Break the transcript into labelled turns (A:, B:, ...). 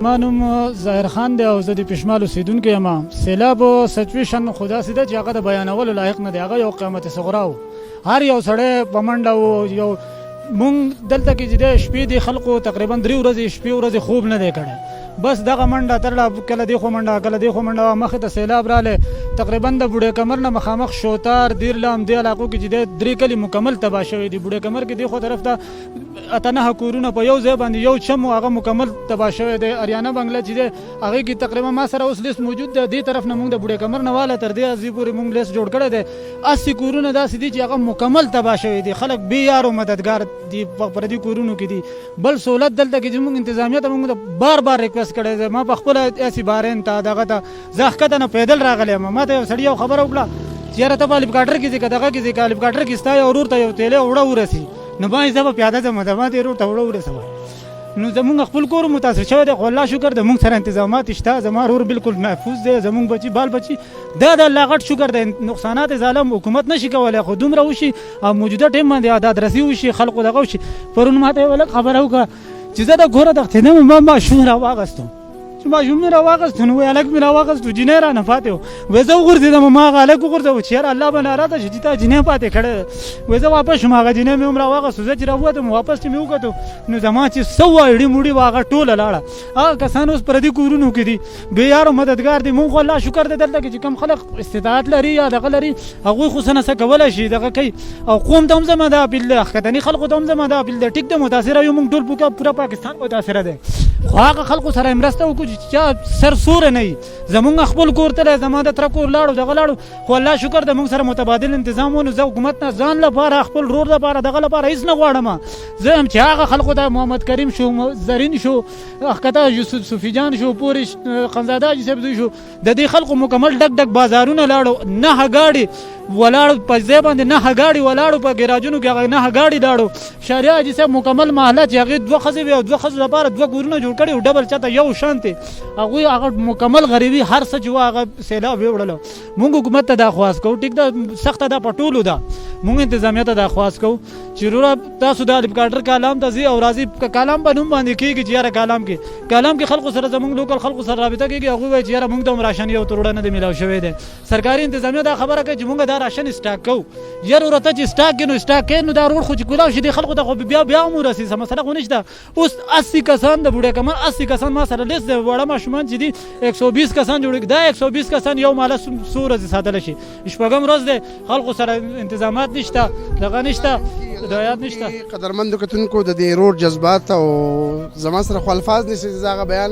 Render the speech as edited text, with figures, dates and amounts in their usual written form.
A: ما نوم ظاهر خان دی او زه د پشمال اوسیدونکی یم. سیلاب سچویشن خو داسې ده چې هغه د بیانولو لایق نه دی، هغه یو قیامت صغرا و. هر یو سړی په منډه و. یو مونږ دلته کې چې دی شپې د خلکو تقریبا 3 ورځې شپې ورځې خوب نه دی کړی، بس دغه منډه ترړه، کله دی خو منډه کله دی خو منډه. مخې ته سیلاب رالی، تقریبا د بوډۍ کمر نه مخامخ شوتار دیرلام دې علاقو کې چې دی 3 کلي مکمل تباه شوي دي. بوډۍ کمر کې دی خو طرف ته 8 کورونه په یو ځای باندې یو چم هغه مکمل تباه شوی دی. اریانا بنګله چې دی هغې کې تقریبا ما سره اوس لیست موجود دی، دې طرف نه مونږ د بوډۍ کمر نه واله تر دې ځای پورې مونږ لیست جوړ کړی دی. 80 کورونه داسې دي چې هغه مکمل تباه شوي دي. خلک بې یار او مددګار دي په دې کورونو کې دي. بل سہولت دلته کې زموږ انتظامیه ته مونږ بار بار ریکویسټ کړی دی. ما په خپله اسې بارین ته دغه ته زه ښکته نه پیدل راغلی یم. ما ته یو سړي یو خبره وکړه چې یاره ته په هلیپکاپټر کې ځې که دغه کې ځې که هلیپکاپټر کې ستا یو ورور ته یو تیلی اوړه ورسي نو ما زه به پیاده ځم، ما ته یې ورور ته اوړه ورسوه. نو زمونږ خپل کور متاثر شوی دی، خو الله شکر د مونږ سره انتظامات شته. زما ورور بالکل محفوظ دی، زمونږ بچي بال بچي دا د الله غټ شکر دی. نقصانات ظالم حکومت نشي کولی، خو دومره وشي او موجوده ټایم باندې عدادرسي وشي، خلکو دغه وشي. پرون ما ته یوه لږ خبره وکړه چې زه د کوره تښتېدم، ما ماشوم راواغستو چې ماشوم مې راواغستو نو وایي هلک مې راواغستو، جینۍ رانه پاتې و. وایي زه وغورځېدم، ما هغه هلک وغورځوه چې یاره الله به ناراضه شي چې تا جینۍ پاتې کړې ده. وایي زه واپس شوم، هغه جینۍ مې هم راواغستو. زه چې راووتم واپس چې مې وکتو نو زما چې څه وه اړي موړي وه هغه ټوله لاړه. هغه کسان اوس پردي کورونو کې دي، بې یار او مددګار دي. مونږ خو الله شکر دی دلته کې چې کوم خلک استطاعت لري یا دغه لري هغوی خو څه نه څه کولی شي دغه کوي. او قوم ته هم زما دا اپیل دی، ښکتني خلکو ته هم زما دا اپیل دی. ټیک ده متاثره یو، مونږ ټول پوره پاکستان متاثره دی، خو هغه خلکو سره مرسته وکړو چې چا سوره نه وي. زمونږ خپل کور ته زما د تره کور لاړو دغه لاړو، خو الله شکر د مونږ سره متبادل انتظام و. نو زه حکومت نه ځان لپاره خپل رور لپاره دغه لپاره هېڅ نه غواړم. زه هم چې هغه خلکو ته محمد کریم شو، زرین شو، ښکته یوسف صوفي جان شو، پورې خانزاده حاجي صاحب زوی شو، د دې خلکو مکمل ډک ډک بازارونه لاړو. 9 ګاډي ولاړو په ځای باندې، 9 ګاډي ولاړو په ګراجونو کې، هغه 9 ګاډي لاړو. شهریار حاجي صاحب مکمل محله چې هغې 2 ښځې وې او 2 ښځو لپاره 2 کورونه جوړ کړي و، ډبل چاته یو شانتې. هغوی هغه مکمل غریبي هر څه چې وه هغه سیلاب ویوړله. مونږ حکومت ته دا خواست کوو، ټیک ده سخته ده په ټولو ده، مونږ انتظامیه ته دا خواست کوو چې وروره تاسو د هلیپکاپټر کالام ته ځئ او راځئ. کالام په نوم باندې کېږي چې یاره کالام کې خلکو سره زموږ لوکل خلکو سره رابطه کېږي. هغوی وایي چې یاره مونږ ته هم راشن یو تروړه نه دی میلاو شوی دی. سرکاري انتظامیه دا خبره کوي چې مونږ دا راشن سټاک کوو. یار ورته چې سټاک کړي نو سټاک کړي، نو دا روړ خو چې کولاو شي دې خلکو ته خو بیا هم ورسي، څه مسله خو نشته. اوس 80 کسان د بوډۍ کمر 80 کسان ما سره لیست دی، وړه ماشومان چې دي 120 کسان جوړ. دا 120 کسان یو ماله څو ورځې ساتلی شي؟ شپږم ورځ دی، خلکو سره انتظامات نشته، دغه نشته، هدایات نشته.
B: قدرمندو کتونکو د دې روډ جذبات او زما سره خو الفاظ نشي زه هغه بیان